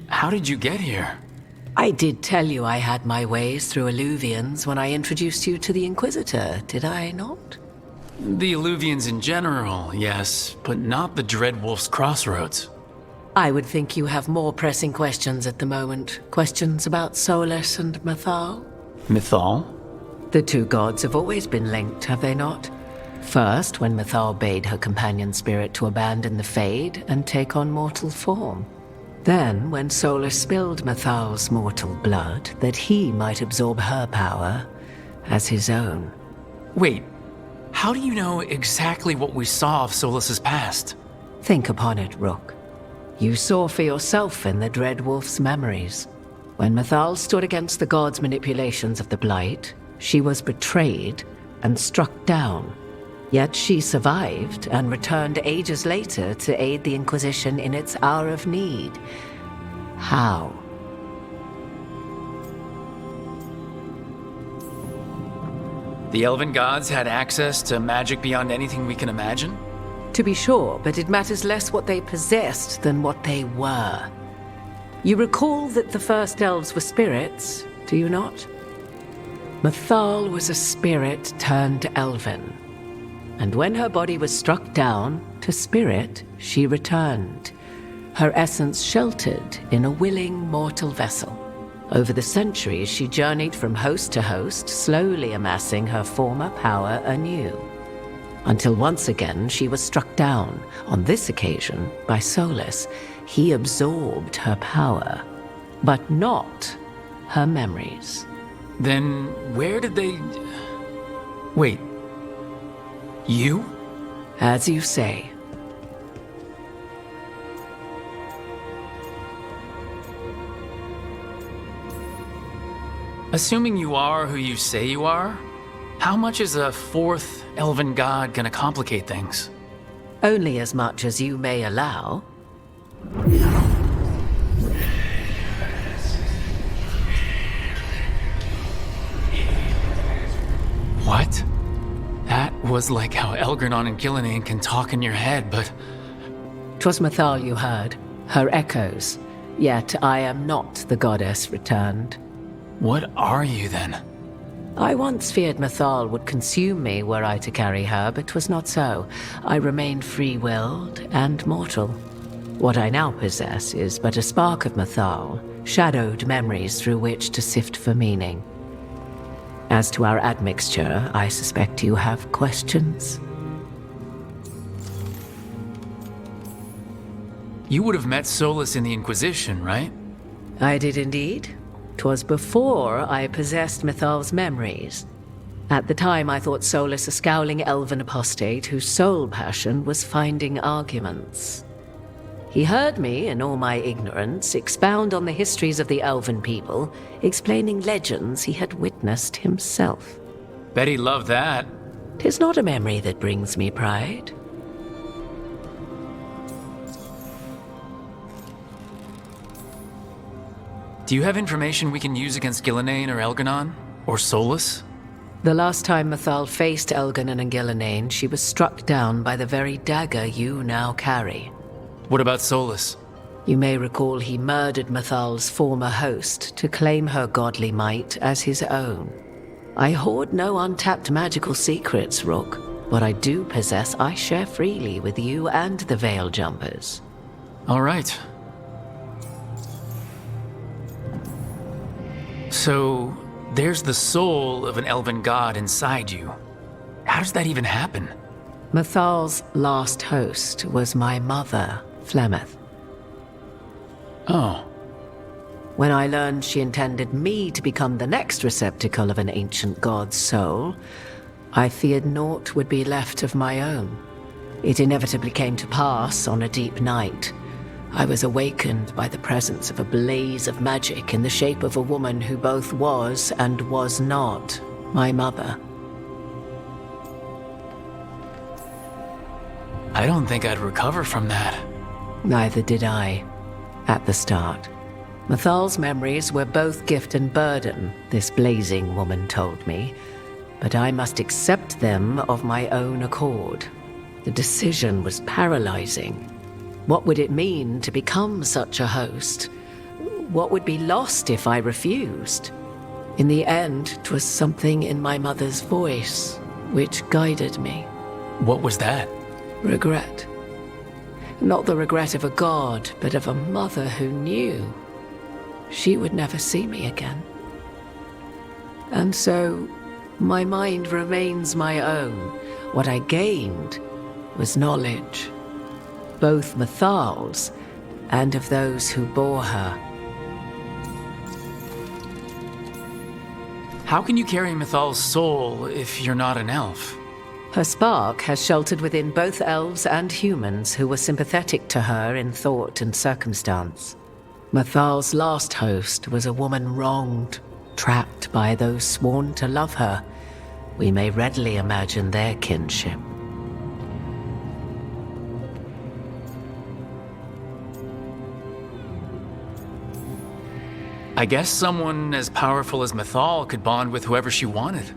how did you get here? I did tell you I had my ways through Illuvians when I introduced you to the Inquisitor, did I not? The Illuvians in general, yes, but not the Dreadwolf's Crossroads. I would think you have more pressing questions at the moment. Questions about Solus and Mythal? Mythal? The two gods have always been linked, have they not? First, when Mythal bade her companion spirit to abandon the Fade and take on mortal form. Then, when Solus spilled Mythal's mortal blood, that he might absorb her power as his own. Wait, how do you know exactly what we saw of Solus's past? Think upon it, Rook. You saw for yourself in the Dreadwolf's memories. When Mythal stood against the gods' manipulations of the Blight, she was betrayed and struck down. Yet she survived and returned ages later to aid the Inquisition in its hour of need. How? The Elven gods had access to magic beyond anything we can imagine? To be sure, but it matters less what they possessed than what they were. You recall that the first elves were spirits, do you not? Mythal was a spirit turned elven. And when her body was struck down, to spirit she returned, her essence sheltered in a willing mortal vessel. Over the centuries she journeyed from host to host, slowly amassing her former power anew. Until once again she was struck down, on this occasion by Solus. He absorbed her power, but not her memories. Then where did they... Wait. You? As you say. Assuming you are who you say you are, how much is a fourth elven god gonna complicate things? Only as much as you may allow. What? That was like how Elgernon and Gillenane can talk in your head, but... 'Twas Mythal you heard, her echoes. Yet I am not the goddess returned. What are you then? I once feared Mythal would consume me were I to carry her, but 'twas not so. I remain free-willed and mortal. What I now possess is but a spark of Mythal, shadowed memories through which to sift for meaning. As to our admixture, I suspect you have questions. You would have met Solus in the Inquisition, right? I did indeed. 'Twas before I possessed Mythal's memories. At the time I thought Solus a scowling elven apostate whose sole passion was finding arguments. He heard me, in all my ignorance, expound on the histories of the elven people, explaining legends he had witnessed himself. Bet he loved that. 'Tis not a memory that brings me pride. Do you have information we can use against Gillenane or Elgernon? Or Solus? The last time Mythal faced Elgernon and Gillenane, she was struck down by the very dagger you now carry. What about Solus? You may recall he murdered Mythal's former host to claim her godly might as his own. I hoard no untapped magical secrets, Rook. What I do possess I share freely with you and the Veil Jumpers. All right. So, there's the soul of an elven god inside you. How does that even happen? Mythal's last host was my mother, Flemeth. Oh. When I learned she intended me to become the next receptacle of an ancient god's soul, I feared naught would be left of my own. It inevitably came to pass on a deep night. I was awakened by the presence of a blaze of magic in the shape of a woman who both was and was not my mother. I don't think I'd recover from that. Neither did I, at the start. Mythal's memories were both gift and burden, this blazing woman told me, but I must accept them of my own accord. The decision was paralyzing. What would it mean to become such a host? what would be lost if I refused? In the end, 'twas something in my mother's voice which guided me. What was that? Regret. Not the regret of a god, but of a mother who knew she would never see me again. And so, my mind remains my own. What I gained was knowledge, both Mathal's and of those who bore her. How can you carry Mathal's soul if you're not an elf? Her spark has sheltered within both elves and humans who were sympathetic to her in thought and circumstance. Mathal's last host was a woman wronged, trapped by those sworn to love her. We may readily imagine their kinship. I guess someone as powerful as Mathal could bond with whoever she wanted.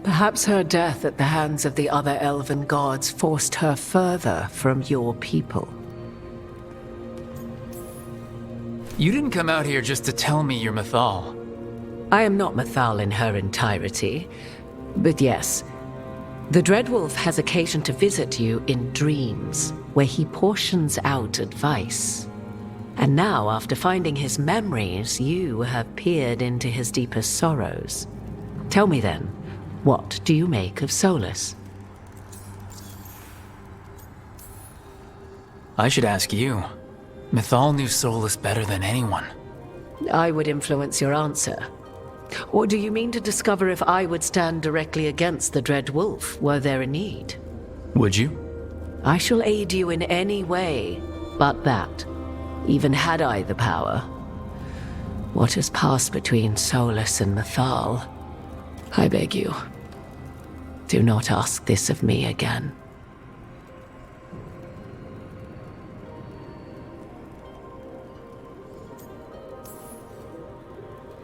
Perhaps her death at the hands of the other elven gods forced her further from your people. You didn't come out here just to tell me you're Mathal. I am not Mathal in her entirety, but yes, the Dreadwolf has occasion to visit you in dreams, where he portions out advice. And now, after finding his memories, you have peered into his deepest sorrows. Tell me then, what do you make of Solus? I should ask you. Mathal knew Solus better than anyone. I would influence your answer. Or do you mean to discover if I would stand directly against the Dread Wolf were there a need? Would you? I shall aid you in any way but that, even had I the power. What has passed between Solus and Mathal? I beg you, do not ask this of me again.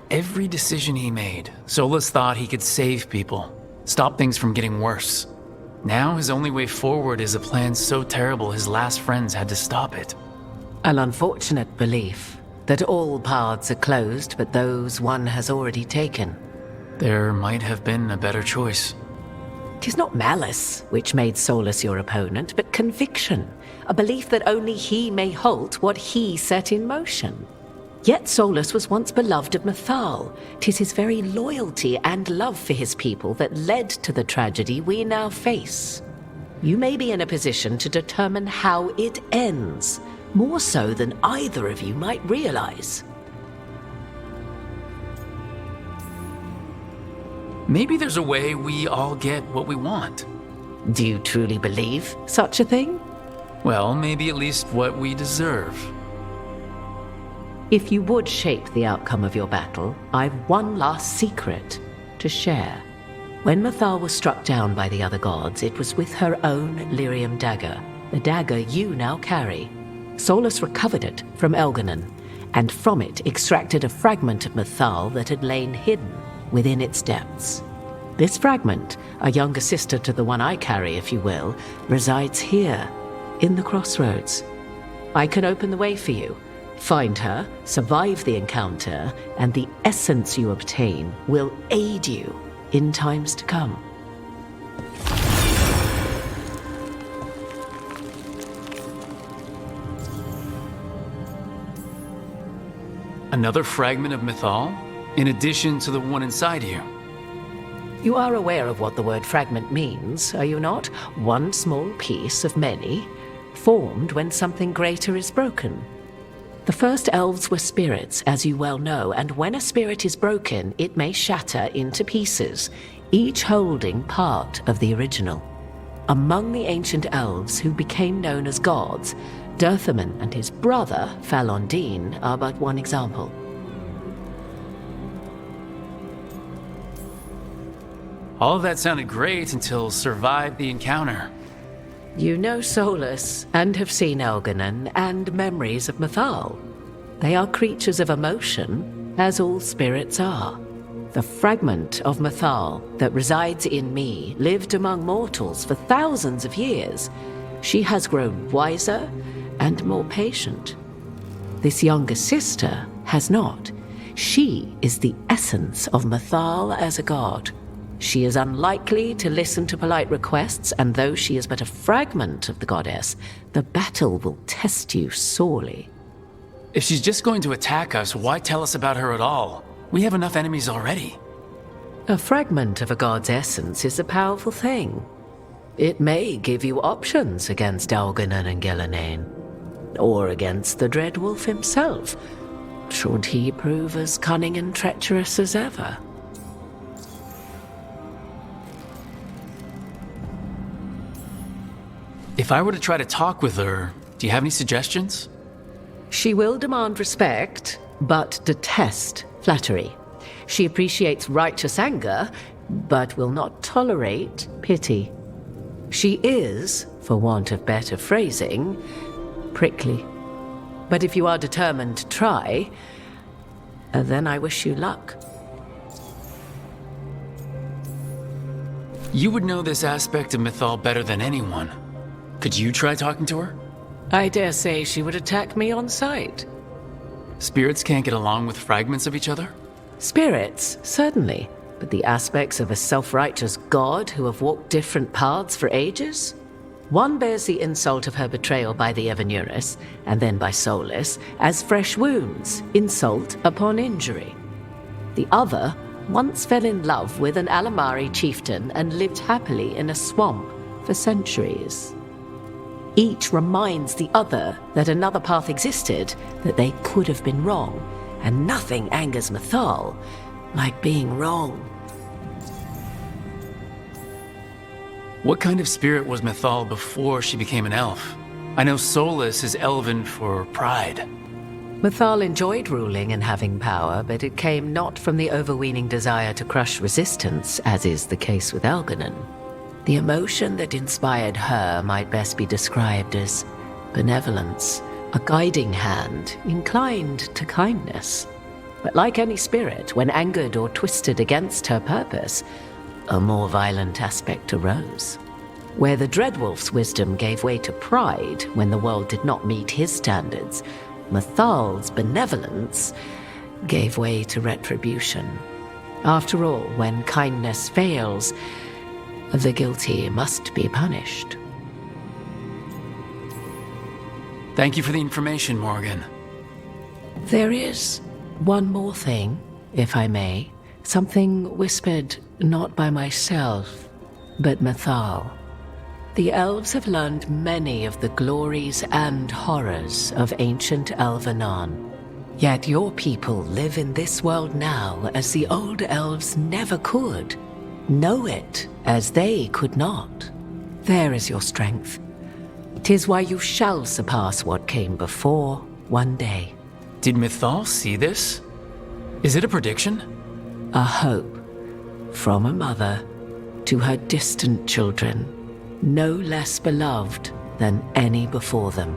Every decision he made, Solus thought he could save people, stop things from getting worse. Now his only way forward is a plan so terrible his last friends had to stop it. An unfortunate belief that all paths are closed but those one has already taken. There might have been a better choice. 'Tis not malice which made Solus your opponent, but conviction, a belief that only he may halt what he set in motion. Yet Solus was once beloved of Mathal. 'Tis his very loyalty and love for his people that led to the tragedy we now face. You may be in a position to determine how it ends, more so than either of you might realize. Maybe there's a way we all get what we want. Do you truly believe such a thing? Well, maybe at least what we deserve. If you would shape the outcome of your battle, I've one last secret to share. When Mathal was struck down by the other gods, it was with her own lyrium dagger, the dagger you now carry. Solus recovered it from Elganon, and from it extracted a fragment of Mathal that had lain hidden within its depths. This fragment, a younger sister to the one I carry, if you will, resides here, in the crossroads. I can open the way for you. Find her, survive the encounter, and the essence you obtain will aid you in times to come. Another fragment of Mathal? In addition to the one inside you? You are aware of what the word fragment means, are you not? One small piece of many, formed when something greater is broken. The first elves were spirits, as you well know, and when a spirit is broken, it may shatter into pieces, each holding part of the original. Among the ancient elves who became known as gods, Dirthaman and his brother, Falondine, are but one example. All of that sounded great until survived the encounter. You know Solus, and have seen Elganon, and memories of Mathal. They are creatures of emotion, as all spirits are. The fragment of Mathal that resides in me lived among mortals for thousands of years. She has grown wiser and more patient. This younger sister has not. She is the essence of Mythal as a god. She is unlikely to listen to polite requests, and though she is but a fragment of the goddess, the battle will test you sorely. If she's just going to attack us, why tell us about her at all? We have enough enemies already. A fragment of a god's essence is a powerful thing. It may give you options against Algernon and Gillenane, or against the Dread Wolf himself, should he prove as cunning and treacherous as ever. If I were to try to talk with her, do you have any suggestions? She will demand respect, but detest flattery. She appreciates righteous anger, but will not tolerate pity. She is, for want of better phrasing, prickly. But if you are determined to try, then I wish you luck. You would know this aspect of Mythal better than anyone. Could you try talking to her? I dare say she would attack me on sight. Spirits can't get along with fragments of each other? Spirits, certainly. But the aspects of a self-righteous god who have walked different paths for ages? One bears the insult of her betrayal by the Evanurus, and then by Solus, as fresh wounds, insult upon injury. The other once fell in love with an Alamari chieftain and lived happily in a swamp for centuries. Each reminds the other that another path existed, that they could have been wrong, and nothing angers Mythal like being wrong. What kind of spirit was Mythal before she became an elf? I know Solus is elven for pride. Mythal enjoyed ruling and having power, but it came not from the overweening desire to crush resistance, as is the case with Algernon. The emotion that inspired her might best be described as benevolence, a guiding hand inclined to kindness. But like any spirit, when angered or twisted against her purpose, a more violent aspect arose. Where the Dreadwolf's wisdom gave way to pride when the world did not meet his standards, Mythal's benevolence gave way to retribution. After all, when kindness fails, the guilty must be punished. Thank you for the information, Morrigan. There is one more thing, if I may. Something whispered not by myself, but Mythal. The elves have learned many of the glories and horrors of ancient Elvenon. Yet your people live in this world now as the old elves never could. Know it as they could not. There is your strength. 'Tis why you shall surpass what came before one day. Did Mythal see this? Is it a prediction? A hope from a mother to her distant children, no less beloved than any before them.